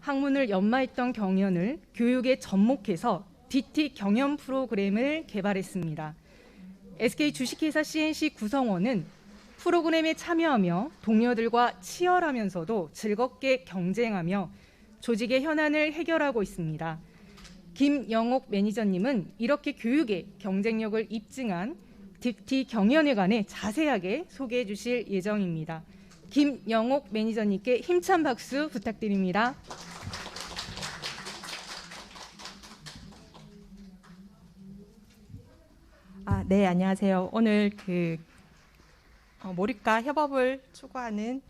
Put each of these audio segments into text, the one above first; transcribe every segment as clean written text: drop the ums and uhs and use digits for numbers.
학문을 연마했던 경연을 교육에 접목해서 DT 경연 프로그램을 개발했습니다. SK 주식회사 CNC 구성원은 프로그램에 참여하며 동료들과 치열하면서도 즐겁게 경쟁하며 조직의 현안을 해결하고 있습니다. 김영옥 매니저님은 이렇게 교육의 경쟁력을 입증한 DT 경연에 관해 자세하게 소개해 주실 예정입니다. 김영옥 매니저님께 힘찬 박수 부탁드립니다. 네, 안녕하세요. 오늘 몰입과 협업을 추구하는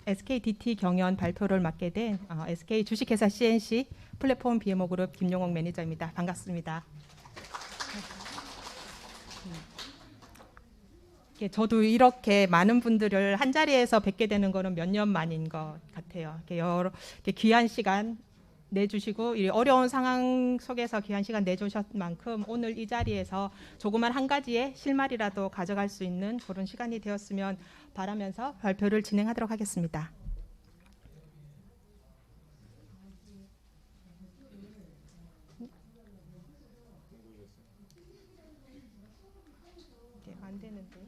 SKDT 경연 발표를 맡게 된 SK 주식회사 CNC 플랫폼 BMO 그룹 김용옥 매니저입니다. 반갑습니다. 저도 이렇게 많은 분들을 한 자리에서 뵙게 되는 거는 몇 년 만인 것 같아요. 이렇게 귀한 시간 내주시고 이 어려운 상황 속에서 귀한 시간 내주셨 만큼 오늘 이 자리에서 조그만 한 가지의 실마리라도 가져갈 수 있는 그런 시간이 되었으면 바라면서 발표를 진행하도록 하겠습니다. 안 되는데.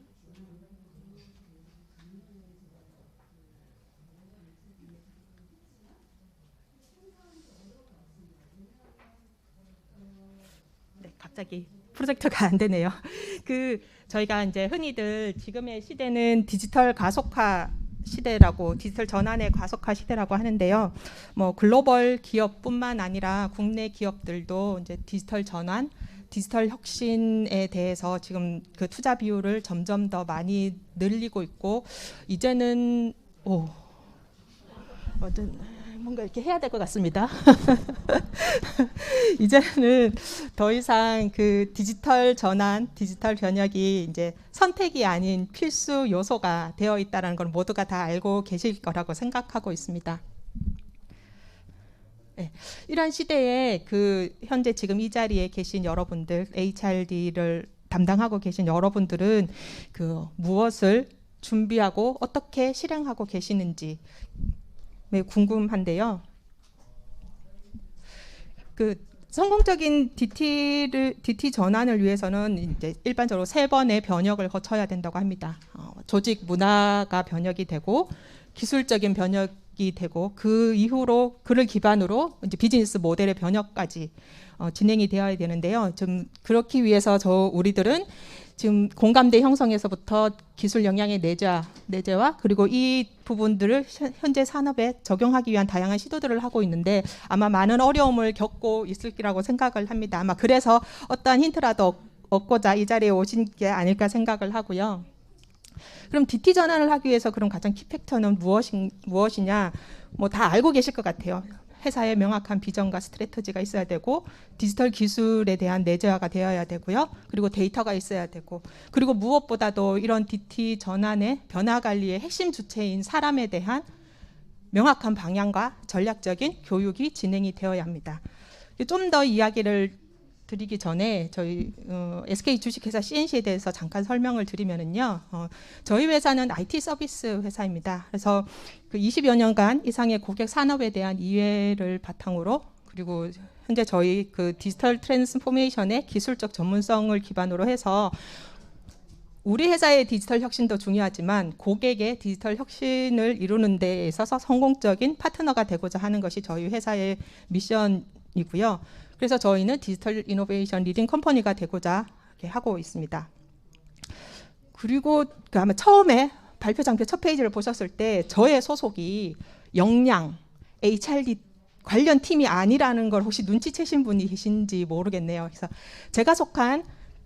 갑자기 프로젝터가 안 되네요. 저희가 이제 흔히들 지금의 시대는 디지털 가속화 시대라고, 디지털 전환의 가속화 시대라고 하는데요. 뭐 글로벌 기업뿐만 아니라 국내 기업들도 이제 디지털 전환, 디지털 혁신에 대해서 지금 그 투자 비율을 점점 더 많이 늘리고 있고, 이제는 뭔가 이렇게 해야 될 것 같습니다. 이제는 더 이상 그 디지털 전환, 디지털 변혁이 이제 선택이 아닌 필수 요소가 되어 있다는 걸 모두가 다 알고 계실 거라고 생각하고 있습니다. 네, 이런 시대에 현재 지금 이 자리에 계신 여러분들, HRD를 담당하고 계신 여러분들은 무엇을 준비하고 어떻게 실행하고 계시는지 매우 궁금한데요. 성공적인 DT 전환을 위해서는 이제 일반적으로 3번의 변혁을 거쳐야 된다고 합니다. 조직 문화가 변혁이 되고 기술적인 변혁이 되고 그 이후로 그를 기반으로 이제 비즈니스 모델의 변혁까지 진행이 되어야 되는데요. 좀 그렇기 위해서 우리들은 지금 공감대 형성에서부터 기술 역량의 내재와 그리고 이 부분들을 현재 산업에 적용하기 위한 다양한 시도들을 하고 있는데 아마 많은 어려움을 겪고 있을 거라고 생각을 합니다. 아마 그래서 어떠한 힌트라도 얻고자 이 자리에 오신 게 아닐까 생각을 하고요. 그럼 DT 전환을 하기 위해서 그럼 가장 키팩터는 무엇이냐? 뭐 다 알고 계실 것 같아요. 회사에 명확한 비전과 스트래터지가 있어야 되고 디지털 기술에 대한 내재화가 되어야 되고요. 그리고 데이터가 있어야 되고 그리고 무엇보다도 이런 DT 전환의 변화 관리의 핵심 주체인 사람에 대한 명확한 방향과 전략적인 교육이 진행이 되어야 합니다. 좀 더 이야기를 드리기 전에 저희 SK 주식회사 CNC에 대해서 잠깐 설명을 드리면은요. 저희 회사는 IT 서비스 회사입니다. 그래서 20여 년간 이상의 고객 산업에 대한 이해를 바탕으로 그리고 현재 저희 디지털 트랜스포메이션의 기술적 전문성을 기반으로 해서 우리 회사의 디지털 혁신도 중요하지만 고객의 디지털 혁신을 이루는 데 있어서 성공적인 파트너가 되고자 하는 것이 저희 회사의 미션이고요. 그래서 저희는 디지털 이노베이션 리딩 컴퍼니가 되고자 하고 있습니다. 그리고 아마 처음에 발표 장표 첫 페이지를 보셨을 때 저의 소속이 역량, HRD 관련 팀이 아니라는 걸 혹시 눈치채신 분이 계신지 모르겠네요. 그래서 제가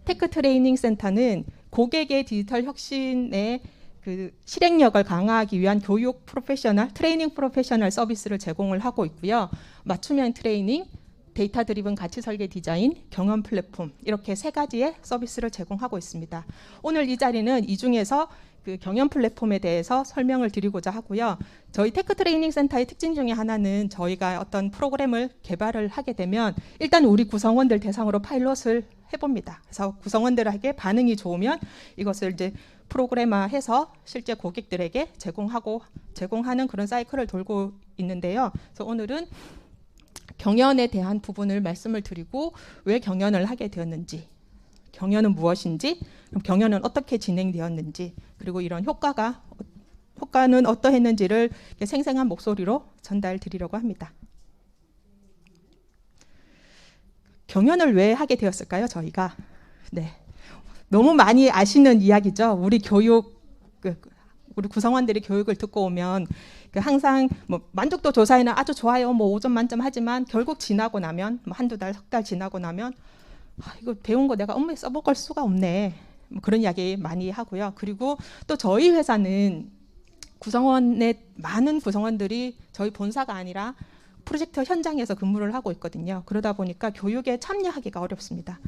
테크 트레이닝 센터는 고객의 디지털 혁신의 실행력을 강화하기 위한 교육 프로페셔널, 트레이닝 프로페셔널 서비스를 제공을 하고 있고요. 맞춤형 트레이닝, 데이터 드리븐 가치 설계 디자인, 경험 플랫폼 이렇게 3가지의 서비스를 제공하고 있습니다. 오늘 이 자리는 이 중에서 그 경연 플랫폼에 대해서 설명을 드리고자 하고요. 저희 테크 트레이닝 센터의 특징 중에 하나는 저희가 어떤 프로그램을 개발을 하게 되면 일단 우리 구성원들 대상으로 파일럿을 해봅니다. 그래서 구성원들에게 반응이 좋으면 이것을 이제 프로그래머해서 실제 고객들에게 제공하는 그런 사이클을 돌고 있는데요. 그래서 오늘은 경연에 대한 부분을 말씀을 드리고 왜 경연을 하게 되었는지, 경연은 무엇인지, 그럼 경연은 어떻게 진행되었는지, 그리고 이런 효과는 어떠했는지를 생생한 목소리로 전달드리려고 합니다. 경연을 왜 하게 되었을까요, 저희가? 네, 너무 많이 아시는 이야기죠. 우리 구성원들이 교육을 듣고 오면 항상 뭐 만족도 조사에는 아주 좋아요, 뭐 5점 만점 하지만 결국 지나고 나면 뭐 한두 달, 석 달 지나고 나면 이거 배운 거 내가 업무에 써먹을 수가 없네. 뭐 그런 이야기 많이 하고요. 그리고 또 저희 회사는 많은 구성원들이 저희 본사가 아니라 프로젝트 현장에서 근무를 하고 있거든요. 그러다 보니까 교육에 참여하기가 어렵습니다.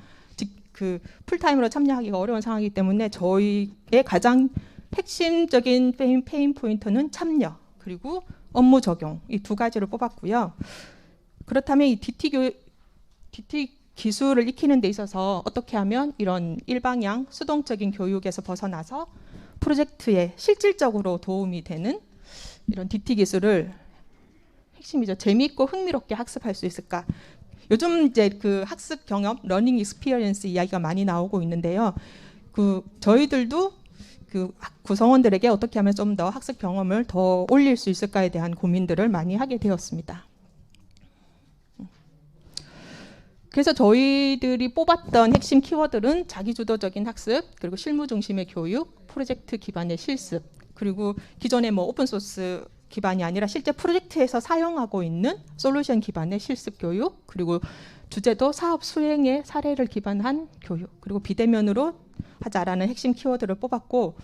그 풀타임으로 참여하기가 어려운 상황이기 때문에 저희의 가장 핵심적인 페인 포인트는 참여 그리고 업무 적용 이 두 가지를 뽑았고요. 그렇다면 이 DT 기술을 익히는 데 있어서 어떻게 하면 이런 일방향 수동적인 교육에서 벗어나서 프로젝트에 실질적으로 도움이 되는 이런 DT 기술을 핵심이죠. 재미있고 흥미롭게 학습할 수 있을까? 요즘 이제 그 학습 경험, 러닝 익스피리언스 이야기가 많이 나오고 있는데요. 저희들도 그 구성원들에게 어떻게 하면 좀 더 학습 경험을 더 올릴 수 있을까에 대한 고민들을 많이 하게 되었습니다. 그래서 저희들이 뽑았던 핵심 키워드는 자기주도적인 학습, 그리고 실무 중심의 교육, 프로젝트 기반의 실습, 그리고 기존의 뭐 오픈소스 기반이 아니라 실제 프로젝트에서 사용하고 있는 솔루션 기반의 실습 교육, 그리고 주제도 사업 수행의 사례를 기반한 교육, 그리고 비대면으로 하자라는 핵심 키워드를 뽑았고,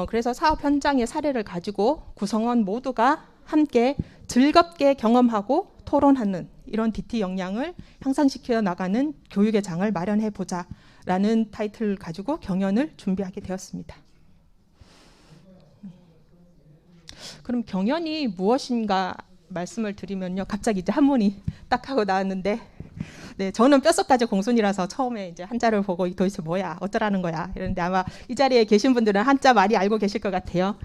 그래서 사업 현장의 사례를 가지고 구성원 모두가 함께 즐겁게 경험하고 토론하는 이런 DT 역량을 향상시켜 나가는 교육의 장을 마련해 보자라는 타이틀을 가지고 경연을 준비하게 되었습니다. 그럼 경연이 무엇인가 말씀을 드리면요, 갑자기 이제 한문이 딱 하고 나왔는데, 네, 저는 뼛속까지 공순이라서 처음에 이제 한자를 보고 도대체 뭐야, 어쩌라는 거야 이런데 아마 이 자리에 계신 분들은 한자 많이 알고 계실 것 같아요.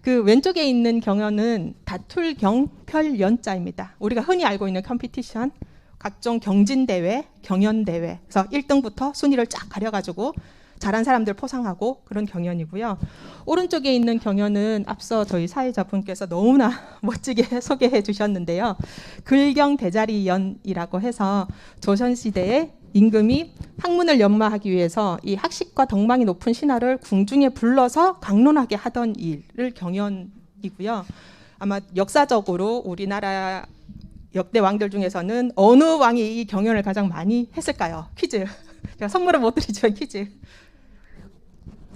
그 왼쪽에 있는 경연은 다툴 경펼 연자입니다. 우리가 흔히 알고 있는 컴피티션, 각종 경진대회, 경연대회, 그래서 1등부터 순위를 쫙 가려가지고 잘한 사람들 포상하고 그런 경연이고요. 오른쪽에 있는 경연은 앞서 저희 사회자분께서 너무나 멋지게 소개해 주셨는데요. 글경대자리연이라고 해서 조선시대에 임금이 학문을 연마하기 위해서 이 학식과 덕망이 높은 신하를 궁중에 불러서 강론하게 하던 일을 경연이고요. 아마 역사적으로 우리나라 역대 왕들 중에서는 어느 왕이 이 경연을 가장 많이 했을까요? 퀴즈. 제가 선물을 못 드리지만 퀴즈.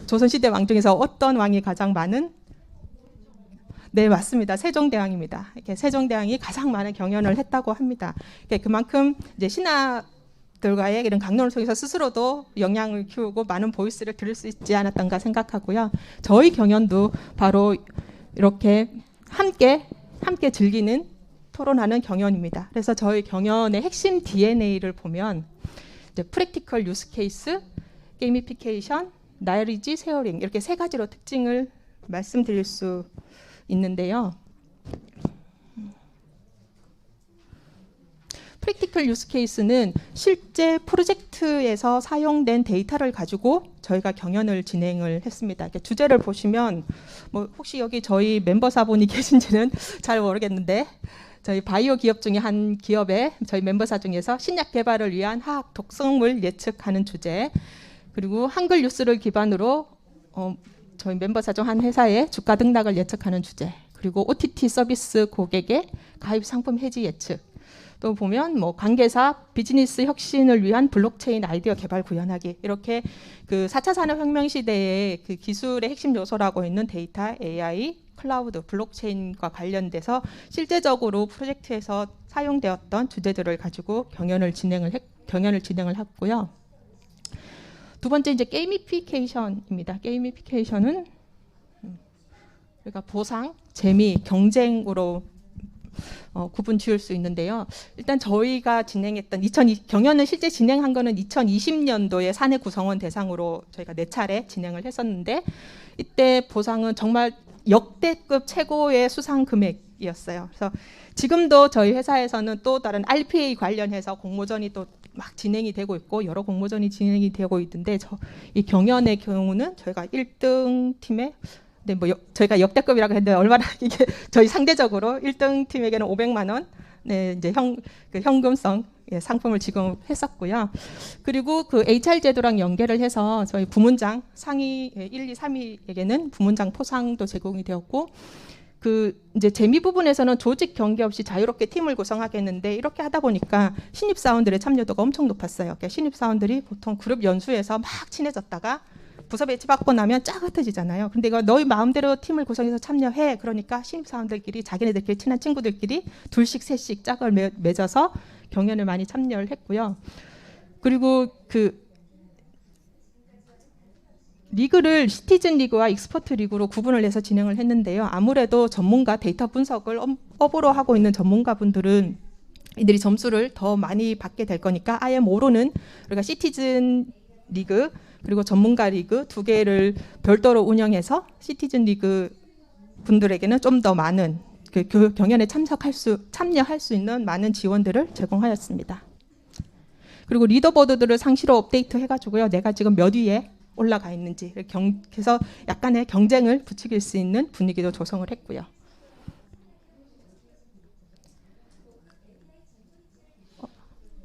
조선시대 왕 중에서 어떤 왕이 가장 많은? 네, 맞습니다. 세종대왕입니다. 이렇게 세종대왕이 가장 많은 경연을 했다고 합니다. 그만큼 이제 신하들과의 이런 강론을 통해서 스스로도 역량을 키우고 많은 보이스를 들을 수 있지 않았던가 생각하고요. 저희 경연도 바로 이렇게 함께 즐기는 토론하는 경연입니다. 그래서 저희 경연의 핵심 DNA를 보면 이제 프랙티컬 유스 케이스, 게이미피케이션, 나이리지 쉐어링 이렇게 세 가지로 특징을 말씀드릴 수 있는데요. 프랙티컬 유스 케이스는 실제 프로젝트에서 사용된 데이터를 가지고 저희가 경연을 진행을 했습니다. 주제를 보시면 뭐 혹시 여기 저희 멤버사분이 계신지는 잘 모르겠는데 저희 바이오 기업 중에 한 기업의 저희 멤버사 중에서 신약 개발을 위한 화학 독성물 예측하는 주제, 그리고 한글 뉴스를 기반으로 저희 멤버사 중 한 회사의 주가 등락을 예측하는 주제, 그리고 OTT 서비스 고객의 가입 상품 해지 예측, 또 보면 뭐 관계사 비즈니스 혁신을 위한 블록체인 아이디어 개발 구현하기, 이렇게 그 4차 산업혁명 시대의 그 기술의 핵심 요소라고 있는 데이터, AI, 클라우드, 블록체인과 관련돼서 실제적으로 프로젝트에서 사용되었던 주제들을 가지고 경연을 진행을 했고요. 두 번째 이제 게이미피케이션입니다. 게이미피케이션은 그러니까 보상, 재미, 경쟁으로 구분 지을 수 있는데요. 일단 저희가 진행했던 경연을 실제 진행한 거는 2020년도에 사내 구성원 대상으로 저희가 4차례 진행을 했었는데 이때 보상은 정말 역대급 최고의 수상 금액이었어요. 그래서 지금도 저희 회사에서는 또 다른 RPA 관련해서 공모전이 또 막 진행이 되고 있고 여러 공모전이 진행이 되고 있는데 이 경연의 경우는 저희가 1등 팀에 저희가 역대급이라고 했는데 얼마나 이게 저희 상대적으로 1등 팀에게는 500만 원 이제 현금성 상품을 지급했었고요. 그리고 그 HR 제도랑 연계를 해서 저희 부문장 상위 1, 2, 3위에게는 부문장 포상도 제공이 되었고 그 이제 재미 부분에서는 조직 경계 없이 자유롭게 팀을 구성하겠는데 이렇게 하다 보니까 신입 사원들의 참여도가 엄청 높았어요. 그러니까 신입 사원들이 보통 그룹 연수에서 막 친해졌다가 부서 배치 받고 나면 짜릿해지잖아요. 근데 이거 너희 마음대로 팀을 구성해서 참여해. 그러니까 신입 사원들끼리 자기네들끼리 친한 친구들끼리 둘씩 셋씩 짝을 맺어서 경연을 많이 참여를 했고요. 그리고 그 리그를 시티즌 리그와 익스퍼트 리그로 구분을 해서 진행을 했는데요. 아무래도 전문가 데이터 분석을 업으로 하고 있는 전문가분들은 이들이 점수를 더 많이 받게 될 거니까 아예 모르는 우리가 시티즌 리그 그리고 전문가 리그 두 개를 별도로 운영해서 시티즌 리그 분들에게는 좀 더 많은 그 경연에 참여할 수 있는 많은 지원들을 제공하였습니다. 그리고 리더보드들을 상시로 업데이트 해가지고요. 내가 지금 몇 위에 올라가 있는지 그래서 약간의 경쟁을 부추길 수 있는 분위기도 조성을 했고요.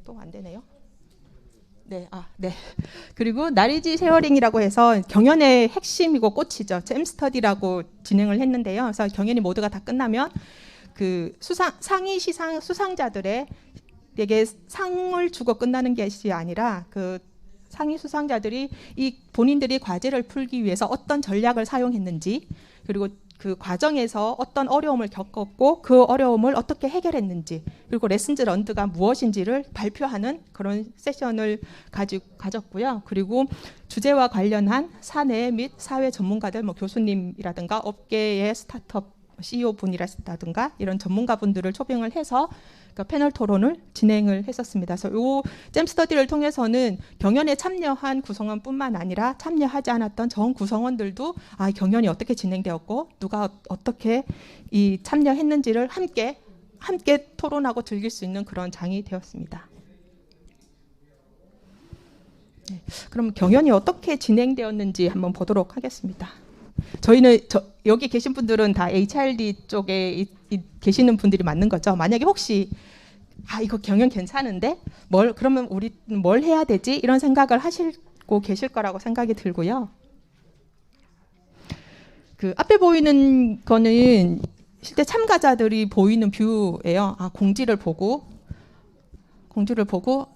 또 안 되네요. 네. 그리고 나리지 쉐어링이라고 해서 경연의 핵심이고 꽃이죠. 잼스터디라고 진행을 했는데요. 그래서 경연이 모두가 다 끝나면 그 상위 시상 수상자들에게 상을 주고 끝나는 것이 아니라 그 상위 수상자들이 이 본인들이 과제를 풀기 위해서 어떤 전략을 사용했는지 그리고 그 과정에서 어떤 어려움을 겪었고 그 어려움을 어떻게 해결했는지 그리고 레슨즈 런드가 무엇인지를 발표하는 그런 세션을 가졌고요. 그리고 주제와 관련한 사내 및 사회 전문가들 교수님이라든가 업계의 스타트업 CEO 분이라든가 이런 전문가분들을 초빙을 해서 그러니까 패널 토론을 진행을 했었습니다. 그래서 이 잼스터디를 통해서는 경연에 참여한 구성원뿐만 아니라 참여하지 않았던 전 구성원들도 경연이 어떻게 진행되었고 누가 어떻게 참여했는지를 함께 토론하고 즐길 수 있는 그런 장이 되었습니다. 네, 그럼 경연이 어떻게 진행되었는지 한번 보도록 하겠습니다. 저희는 여기 계신 분들은 다 HRD 쪽에 계시는 분들이 맞는 거죠. 만약에 혹시 이거 경연 괜찮은데 그러면 우리 뭘 해야 되지? 이런 생각을 하시고 계실 거라고 생각이 들고요. 그 앞에 보이는 거는 실제 참가자들이 보이는 뷰예요. 공지를 보고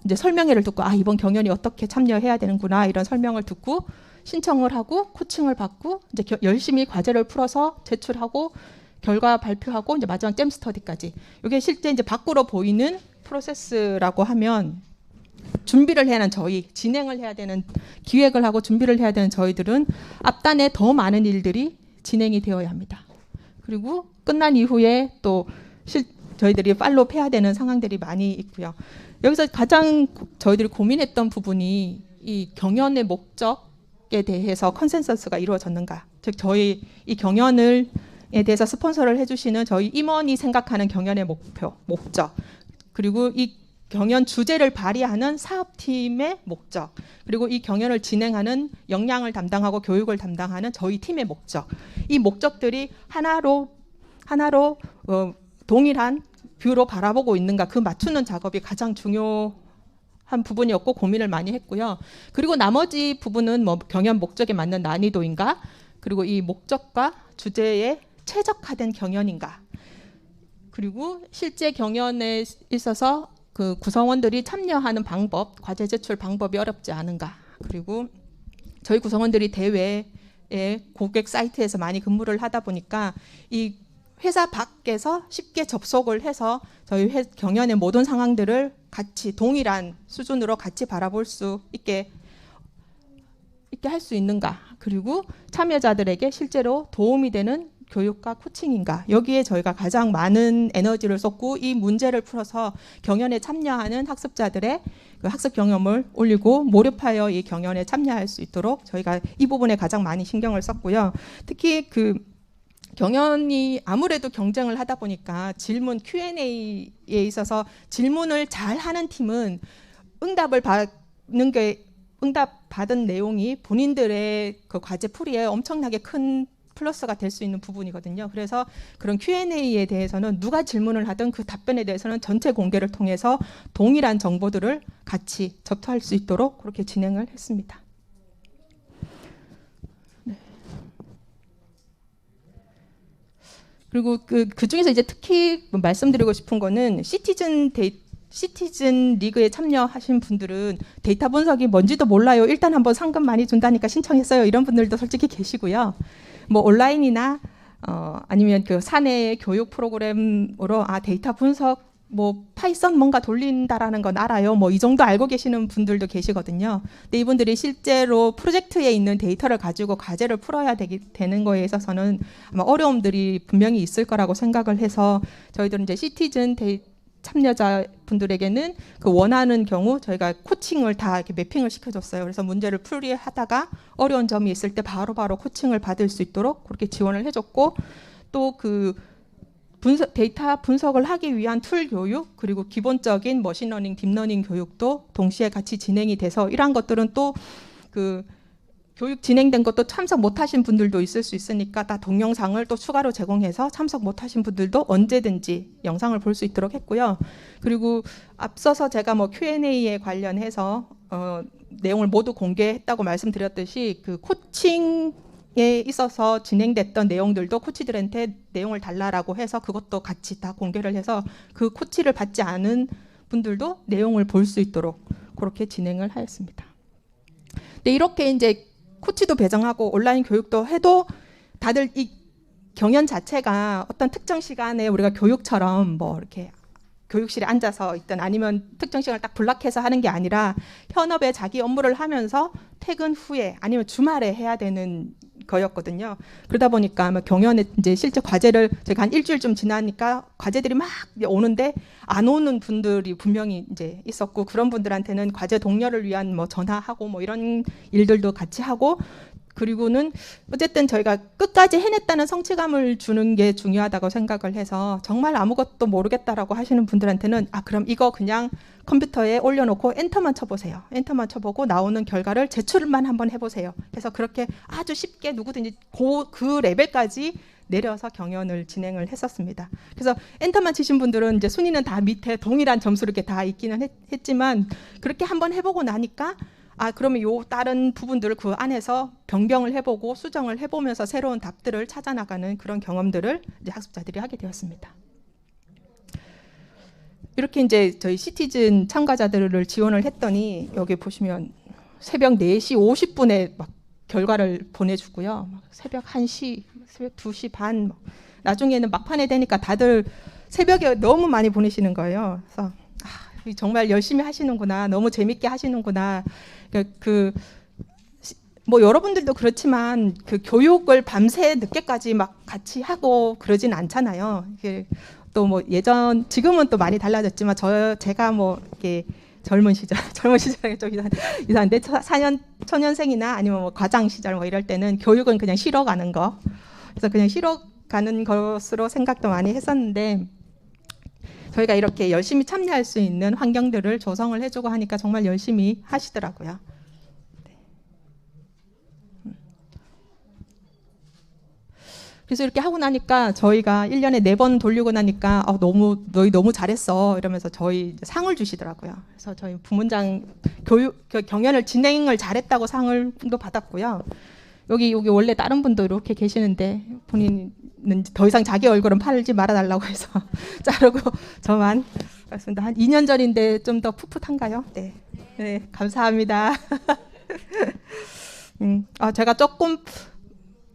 이제 설명회를 듣고 이번 경연이 어떻게 참여해야 되는구나 이런 설명을 듣고 신청을 하고 코칭을 받고 이제 열심히 과제를 풀어서 제출하고 결과 발표하고 이제 마지막 잼 스터디까지. 이게 실제 이제 밖으로 보이는 프로세스라고 하면 준비를 해야 하는 진행을 해야 되는 기획을 하고 준비를 해야 되는 저희들은 앞단에 더 많은 일들이 진행이 되어야 합니다. 그리고 끝난 이후에 또 저희들이 팔로우해야 되는 상황들이 많이 있고요. 여기서 가장 저희들이 고민했던 부분이 이 경연의 목적에 대해서 컨센서스가 이루어졌는가. 즉 저희 이 경연에 대해서 스폰서를 해주시는 저희 임원이 생각하는 경연의 목적, 그리고 이 경연 주제를 발휘하는 사업팀의 목적, 그리고 이 경연을 진행하는 역량을 담당하고 교육을 담당하는 저희 팀의 목적, 이 목적들이 하나로 동일한 뷰로 바라보고 있는가, 그 맞추는 작업이 가장 중요한 부분이었고 고민을 많이 했고요. 그리고 나머지 부분은 경연 목적에 맞는 난이도인가, 그리고 이 목적과 주제에 최적화된 경연인가, 그리고 실제 경연에 있어서 그 구성원들이 참여하는 방법, 과제 제출 방법이 어렵지 않은가, 그리고 저희 구성원들이 대외에 고객 사이트에서 많이 근무를 하다 보니까 이 회사 밖에서 쉽게 접속을 해서 저희 경연의 모든 상황들을 같이 동일한 수준으로 같이 바라볼 수 있게 있게 할 수 있는가, 그리고 참여자들에게 실제로 도움이 되는 교육과 코칭인가, 여기에 저희가 가장 많은 에너지를 쏟고 이 문제를 풀어서 경연에 참여하는 학습자들의 그 학습 경험을 올리고 몰입하여 이 경연에 참여할 수 있도록 저희가 이 부분에 가장 많이 신경을 썼고요. 특히 그 경연이 아무래도 경쟁을 하다 보니까 질문 Q&A에 있어서 질문을 잘 하는 팀은 응답을 받은 내용이 본인들의 그 과제 풀이에 엄청나게 큰 플러스가 될 수 있는 부분이거든요. 그래서 그런 Q&A에 대해서는 누가 질문을 하든 그 답변에 대해서는 전체 공개를 통해서 동일한 정보들을 같이 접수할 수 있도록 그렇게 진행을 했습니다. 네. 그리고 그 중에서 이제 특히 말씀드리고 싶은 거는 시티즌 리그에 참여하신 분들은 데이터 분석이 뭔지도 몰라요. 일단 한번 상금 많이 준다니까 신청했어요. 이런 분들도 솔직히 계시고요. 뭐 온라인이나 아니면 그 사내 교육 프로그램으로 데이터 분석 뭐 파이썬 뭔가 돌린다라는 건 알아요. 뭐 이 정도 알고 계시는 분들도 계시거든요. 근데 이분들이 실제로 프로젝트에 있는 데이터를 가지고 과제를 풀어야 되는 거에 있어서는 아마 어려움들이 분명히 있을 거라고 생각을 해서 저희들은 이제 시티즌 참여자분들에게는 그 원하는 경우 저희가 코칭을 다 이렇게 매핑을 시켜줬어요. 그래서 문제를 풀이하다가 어려운 점이 있을 때 바로바로 코칭을 받을 수 있도록 그렇게 지원을 해줬고, 또 그 데이터 분석을 하기 위한 툴 교육, 그리고 기본적인 머신러닝, 딥러닝 교육도 동시에 같이 진행이 돼서 이러한 것들은 또 그 교육 진행된 것도 참석 못하신 분들도 있을 수 있으니까 다 동영상을 또 추가로 제공해서 참석 못하신 분들도 언제든지 영상을 볼 수 있도록 했고요. 그리고 앞서서 제가 뭐 Q&A에 관련해서 내용을 모두 공개했다고 말씀드렸듯이 그 코칭에 있어서 진행됐던 내용들도 코치들한테 내용을 달라라고 해서 그것도 같이 다 공개를 해서 그 코치를 받지 않은 분들도 내용을 볼 수 있도록 그렇게 진행을 하였습니다. 근데 이렇게 이제 코치도 배정하고 온라인 교육도 해도 다들 이 경연 자체가 어떤 특정 시간에 우리가 교육처럼 뭐 이렇게 교육실에 앉아서 있든 아니면 특정 시간을 딱 블락해서 하는 게 아니라 현업에 자기 업무를 하면서 퇴근 후에 아니면 주말에 해야 되는 거였거든요. 그러다 보니까 아마 경연에 이제 실제 과제를 제가 한 일주일쯤 지나니까 과제들이 막 오는데 안 오는 분들이 분명히 이제 있었고, 그런 분들한테는 과제 동료를 위한 뭐 전화하고 뭐 이런 일들도 같이 하고, 그리고는 어쨌든 저희가 끝까지 해냈다는 성취감을 주는 게 중요하다고 생각을 해서 정말 아무것도 모르겠다라고 하시는 분들한테는 그럼 이거 그냥 컴퓨터에 올려놓고 엔터만 쳐보세요. 엔터만 쳐보고 나오는 결과를 제출만 한번 해보세요. 그래서 그렇게 아주 쉽게 누구든지 그 레벨까지 내려서 경연을 진행을 했었습니다. 그래서 엔터만 치신 분들은 이제 순위는 다 밑에 동일한 점수로 이렇게 다 있기는 했지만 그렇게 한번 해보고 나니까 그러면 요 다른 부분들을 그 안에서 변경을 해보고 수정을 해보면서 새로운 답들을 찾아나가는 그런 경험들을 이제 학습자들이 하게 되었습니다. 이렇게 이제 저희 시티즌 참가자들을 지원을 했더니 여기 보시면 새벽 4시 50분에 막 결과를 보내주고요. 새벽 1시, 새벽 2시 반, 나중에는 막판에 되니까 다들 새벽에 너무 많이 보내시는 거예요. 그래서 정말 열심히 하시는구나, 너무 재밌게 하시는구나. 뭐 여러분들도 그렇지만 그 교육을 밤새 늦게까지 막 같이 하고 그러진 않잖아요. 또 뭐 지금은 또 많이 달라졌지만 제가 뭐 이렇게 젊은 시절에 좀 이상한데 초년생이나 아니면 뭐 과장 시절 뭐 이럴 때는 교육은 그냥 쉬러 가는 거, 그래서 그냥 쉬러 가는 것으로 생각도 많이 했었는데, 저희가 이렇게 열심히 참여할 수 있는 환경들을 조성을 해주고 하니까 정말 열심히 하시더라고요. 그래서 이렇게 하고 나니까 저희가 1년에 4번 돌리고 나니까 너희 너무 잘했어 이러면서 저희 상을 주시더라고요. 그래서 저희 부문장 경연을 진행을 잘했다고 상을 또 받았고요. 여기 원래 다른 분도 이렇게 계시는데 본인은 더 이상 자기 얼굴은 팔지 말아달라고 해서 자르고 저만 그렇습니다. 한 2년 전인데 좀 더 풋풋한가요? 네, 감사합니다. 제가 조금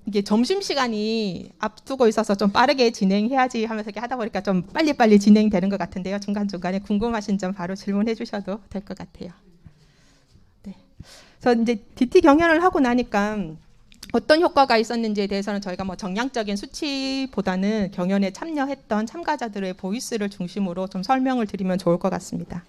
이게 점심시간이 앞두고 있어서 좀 빠르게 진행해야지 하면서 이렇게 하다 보니까 좀 빨리빨리 진행되는 것 같은데요. 중간중간에 궁금하신 점 바로 질문해 주셔도 될 것 같아요. 네. 그래서 이제 DT 경연을 하고 나니까 어떤 효과가 있었는지에 대해서는 저희가 뭐 정량적인 수치보다는 경연에 참여했던 참가자들의 보이스를 중심으로 좀 설명을 드리면 좋을 것 같습니다.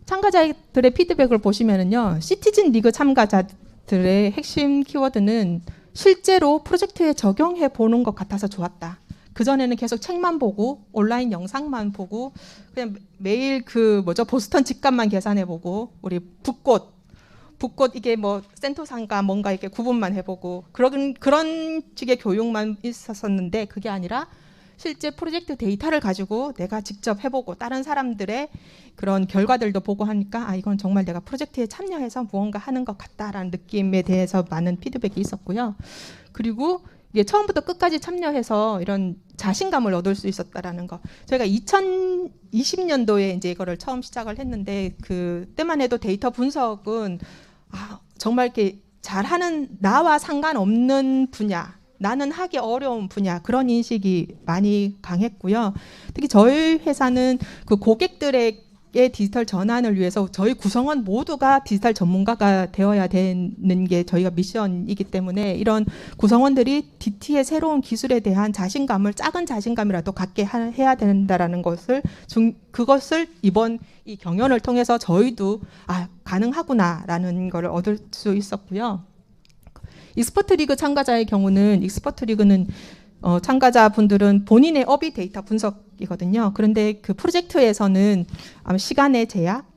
참가자들의 피드백을 보시면은요, 시티즌 리그 참가자들의 핵심 키워드는 실제로 프로젝트에 적용해 보는 것 같아서 좋았다. 그전에는 계속 책만 보고 온라인 영상만 보고 그냥 매일 그 보스턴 집값만 계산해 보고 우리 붓꽃 이게 뭐 센토사인가 뭔가 이렇게 구분만 해보고 그런 식의 교육만 있었었는데, 그게 아니라 실제 프로젝트 데이터를 가지고 내가 직접 해보고 다른 사람들의 그런 결과들도 보고 하니까 이건 정말 내가 프로젝트에 참여해서 무언가 하는 것 같다라는 느낌에 대해서 많은 피드백이 있었고요. 그리고 이게 처음부터 끝까지 참여해서 이런 자신감을 얻을 수 있었다라는 거. 저희가 2020년도에 이제 이거를 처음 시작을 했는데, 그때만 해도 데이터 분석은 정말 이렇게 잘하는 나와 상관없는 분야, 나는 하기 어려운 분야, 그런 인식이 많이 강했고요. 특히 저희 회사는 그 고객들의 디지털 전환을 위해서 저희 구성원 모두가 디지털 전문가가 되어야 되는 게 저희가 미션이기 때문에, 이런 구성원들이 DT의 새로운 기술에 대한 자신감을, 작은 자신감이라도 갖게 해야 된다라는 그것을 이번 이 경연을 통해서 저희도 가능하구나라는 걸 얻을 수 있었고요. 익스퍼트 리그 참가자의 경우는, 익스퍼트 리그는 참가자분들은 본인의 업이 데이터 분석이거든요. 그런데 그 프로젝트에서는 시간의 제약,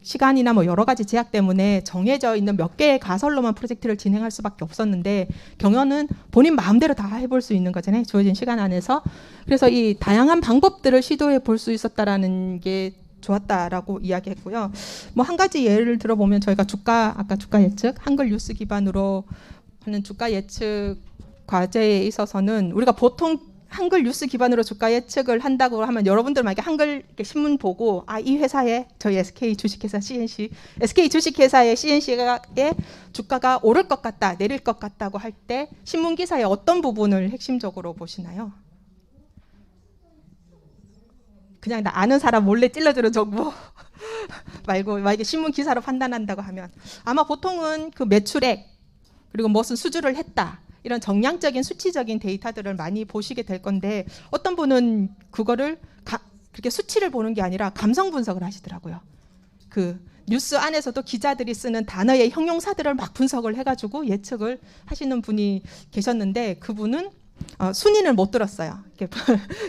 시간이나 뭐 여러 가지 제약 때문에 정해져 있는 몇 개의 가설로만 프로젝트를 진행할 수밖에 없었는데, 경연은 본인 마음대로 다 해볼 수 있는 거잖아요. 주어진 시간 안에서. 그래서 이 다양한 방법들을 시도해 볼 수 있었다라는 게 좋았다라고 이야기했고요. 뭐 한 가지 예를 들어보면, 저희가 아까 주가 예측, 한글 뉴스 기반으로 하는 주가 예측 과제에 있어서는, 우리가 보통 한글 뉴스 기반으로 주가 예측을 한다고 하면 여러분들 만약에 한글 신문 보고 이 회사에, 저희 SK 주식회사 CNC, SK 주식회사의 CNC의 주가가 오를 것 같다, 내릴 것 같다고 할 때 신문 기사의 어떤 부분을 핵심적으로 보시나요? 그냥 나 아는 사람 몰래 찔러주는 정보 말고, 만약에 신문 기사로 판단한다고 하면 아마 보통은 그 매출액, 그리고 무슨 수주를 했다, 이런 정량적인 수치적인 데이터들을 많이 보시게 될 건데, 어떤 분은 그거를 그렇게 수치를 보는 게 아니라 감성 분석을 하시더라고요. 그 뉴스 안에서도 기자들이 쓰는 단어의 형용사들을 막 분석을 해가지고 예측을 하시는 분이 계셨는데, 그분은 순위는 못 들었어요.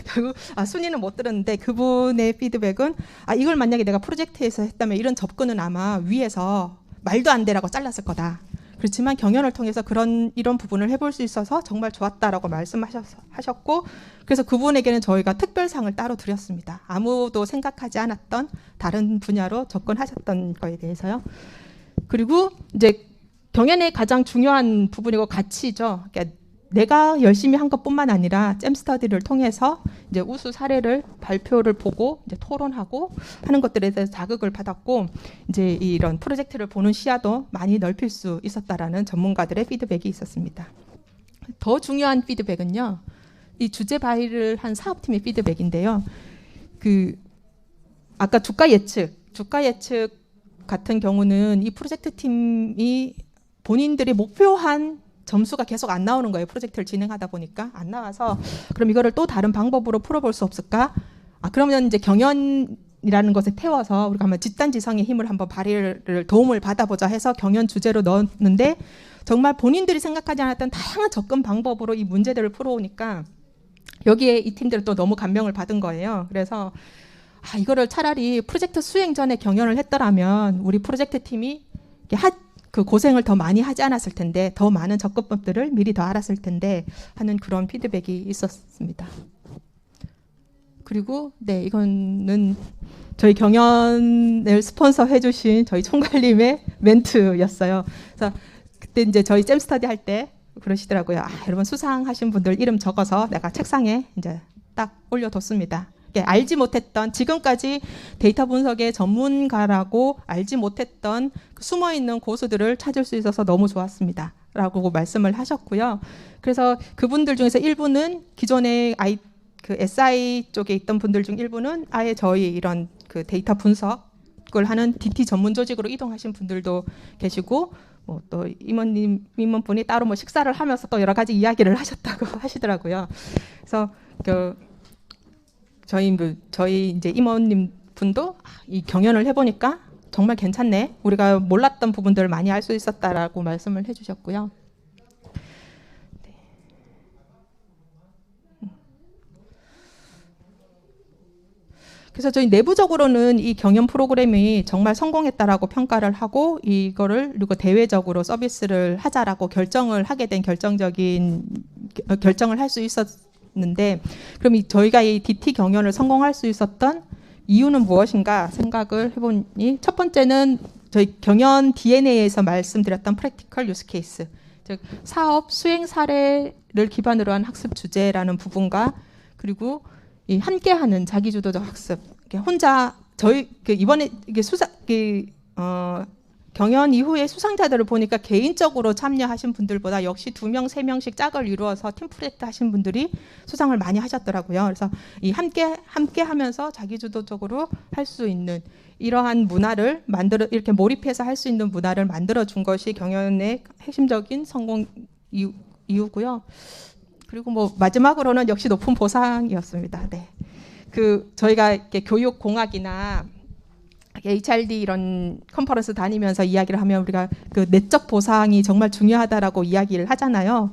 결국 순위는 못 들었는데, 그분의 피드백은 이걸 만약에 내가 프로젝트에서 했다면 이런 접근은 아마 위에서 말도 안 되라고 잘랐을 거다. 그렇지만 경연을 통해서 이런 부분을 해볼 수 있어서 정말 좋았다라고 말씀하셨고, 그래서 그분에게는 저희가 특별상을 따로 드렸습니다. 아무도 생각하지 않았던 다른 분야로 접근하셨던 거에 대해서요. 그리고 이제 경연의 가장 중요한 부분이고 가치죠. 그러니까 내가 열심히 한 것뿐만 아니라 잼 스터디를 통해서 이제 우수 사례를 발표를 보고 이제 토론하고 하는 것들에 대해서 자극을 받았고, 이제 이런 프로젝트를 보는 시야도 많이 넓힐 수 있었다라는 전문가들의 피드백이 있었습니다. 더 중요한 피드백은요, 이 주제 발의를 한 사업팀의 피드백인데요. 아까 주가 예측 같은 경우는 이 프로젝트 팀이 본인들이 목표한 점수가 계속 안 나오는 거예요. 프로젝트를 진행하다 보니까 안 나와서, 그럼 이거를 또 다른 방법으로 풀어볼 수 없을까? 그러면 이제 경연이라는 것에 태워서 우리가 한번 집단지성의 힘을 한번 발휘를 도움을 받아보자 해서 경연 주제로 넣었는데, 정말 본인들이 생각하지 않았던 다양한 접근 방법으로 이 문제들을 풀어오니까 여기에 이 팀들은 또 너무 감명을 받은 거예요. 그래서 이거를 차라리 프로젝트 수행 전에 경연을 했더라면 우리 프로젝트 팀이 그 고생을 더 많이 하지 않았을 텐데, 더 많은 접근법들을 미리 더 알았을 텐데 하는 그런 피드백이 있었습니다. 그리고 이거는 저희 경연을 스폰서해 주신 저희 총괄님의 멘트였어요. 그래서 그때 이제 저희 잼 스터디 할 때 그러시더라고요. 여러분 수상하신 분들 이름 적어서 내가 책상에 이제 딱 올려뒀습니다. 알지 못했던, 지금까지 데이터 분석의 전문가라고 알지 못했던 숨어있는 고수들을 찾을 수 있어서 너무 좋았습니다 라고 말씀을 하셨고요. 그래서 그분들 중에서 일부는 기존의 SI 쪽에 있던 분들 중 일부는 아예 저희 이런 그 데이터 분석 교육을 하는 DT 전문 조직으로 이동하신 분들도 계시고 또 임원분이 따로 식사를 하면서 또 여러 가지 이야기를 하셨다고 하시더라고요. 그래서 저희 이제 임원님 분도 이 경연을 해보니까 정말 괜찮네. 우리가 몰랐던 부분들을 많이 알 수 있었다라고 말씀을 해주셨고요. 그래서 저희 내부적으로는 이 경연 프로그램이 정말 성공했다라고 평가를 하고 이거를 그리고 대외적으로 서비스를 하자라고 결정을 하게 된 결정을 할 수 있었는데, 그럼 저희가 이 DT 경연을 성공할 수 있었던 이유는 무엇인가 생각을 해보니, 첫 번째는 저희 경연 DNA에서 말씀드렸던 프랙티컬 유스 케이스, 즉 사업 수행 사례를 기반으로 한 학습 주제라는 부분과, 그리고 이 함께하는 자기주도적 학습. 혼자 저희 이번에 이게 경연 이후에 수상자들을 보니까 개인적으로 참여하신 분들보다 역시 2명, 3명씩 짝을 이루어서 팀 프로젝트 하신 분들이 수상을 많이 하셨더라고요. 그래서 이 함께하면서 자기주도적으로 할 수 있는 이러한 문화를 이렇게 몰입해서 할 수 있는 문화를 만들어 준 것이 경연의 핵심적인 성공 이유고요. 그리고 마지막으로는 역시 높은 보상이었습니다. 네. 저희가 이렇게 교육공학이나 HRD 이런 컨퍼런스 다니면서 이야기를 하면 우리가 내적 보상이 정말 중요하다라고 이야기를 하잖아요.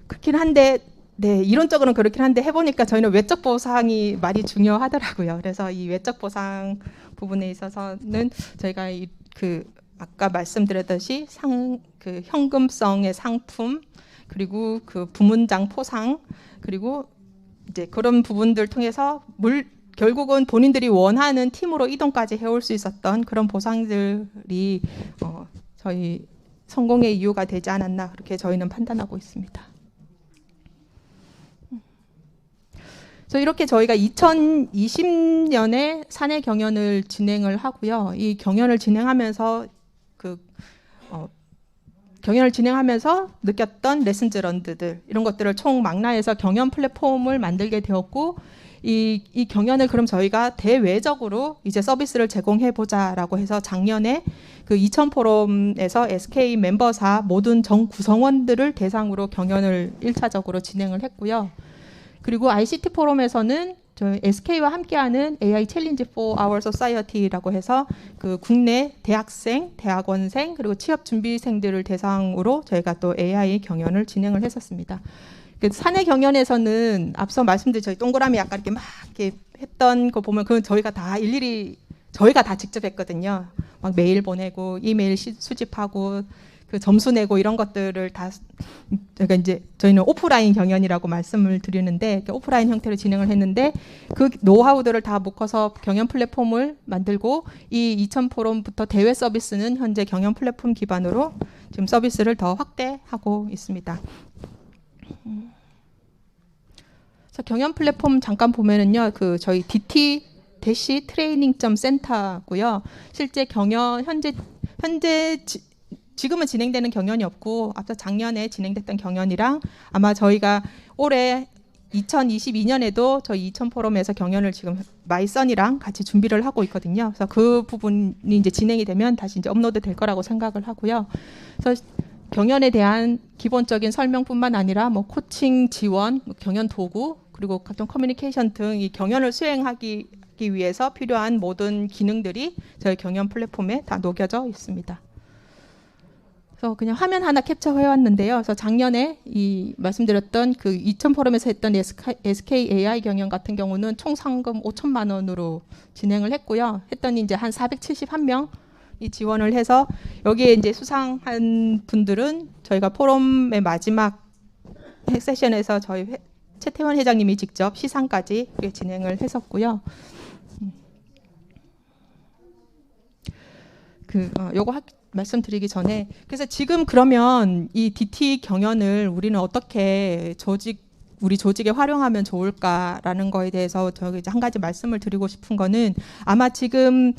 그렇긴 한데, 네, 이론적으로는 그렇긴 한데 해보니까 저희는 외적 보상이 많이 중요하더라고요. 그래서 이 외적 보상 부분에 있어서는 저희가 아까 말씀드렸듯이 현금성의 상품, 그리고 부문장 포상, 그리고 이제 그런 부분들 통해서 결국은 본인들이 원하는 팀으로 이동까지 해올 수 있었던 그런 보상들이 저희 성공의 이유가 되지 않았나, 그렇게 저희는 판단하고 있습니다. 그래서 이렇게 저희가 2020년에 사내 경연을 진행을 하고요. 이 경연을 진행하면서 느꼈던 레슨즈 런드들, 이런 것들을 총망라해서 경연 플랫폼을 만들게 되었고, 이 경연을 그럼 저희가 대외적으로 이제 서비스를 제공해 보자라고 해서 작년에 2000 포럼에서 SK 멤버사 모든 전 구성원들을 대상으로 경연을 1차적으로 진행을 했고요. 그리고 ICT 포럼에서는 저희 SK와 함께하는 AI 챌린지 for our society라고 해서 국내 대학생, 대학원생, 그리고 취업 준비생들을 대상으로 저희가 또 AI 경연을 진행을 했었습니다. 사내 경연에서는 앞서 말씀드린 저희 동그라미 아까 이렇게 막 이렇게 했던 거 보면 그건 저희가 다 일일이 저희가 다 직접 했거든요. 막 메일 보내고 이메일 수집하고 점수 내고 이런 것들을 다, 그러니까 이제 저희는 오프라인 경연이라고 말씀을 드리는데 오프라인 형태로 진행을 했는데 그 노하우들을 다 묶어서 경연 플랫폼을 만들고 이 2000 포럼부터 대외 서비스는 현재 경연 플랫폼 기반으로 지금 서비스를 더 확대하고 있습니다. 그래서 경연 플랫폼 잠깐 보면은요, 저희 DT-트레이닝.센터고요. 실제 경연 지금은 진행되는 경연이 없고 앞서 작년에 진행됐던 경연이랑 아마 저희가 올해 2022년에도 저희 2000 포럼에서 경연을 지금 마이썬이랑 같이 준비를 하고 있거든요. 그래서 그 부분이 이제 진행이 되면 다시 이제 업로드 될 거라고 생각을 하고요. 그래서 경연에 대한 기본적인 설명뿐만 아니라 코칭 지원, 경연 도구, 그리고 각종 커뮤니케이션 등 이 경연을 수행하기 위해서 필요한 모든 기능들이 저희 경연 플랫폼에 다 녹여져 있습니다. 그래서 그냥 화면 하나 캡처해 왔는데요. 그래서 작년에 말씀드렸던 2000 포럼에서 했던 SK AI 경연 같은 경우는 총 상금 5천만 원으로 진행을 했고요. 했더니 이제 한 471명 이 지원을 해서 여기에 이제 수상한 분들은 저희가 포럼의 마지막 세션에서 저희 최태원 회장님이 직접 시상까지 진행을 했었고요. 요거 말씀드리기 전에 그래서 지금 그러면 이 DT 경연을 우리는 어떻게 우리 조직에 활용하면 좋을까라는 거에 대해서 저기 한 가지 말씀을 드리고 싶은 거는 아마 지금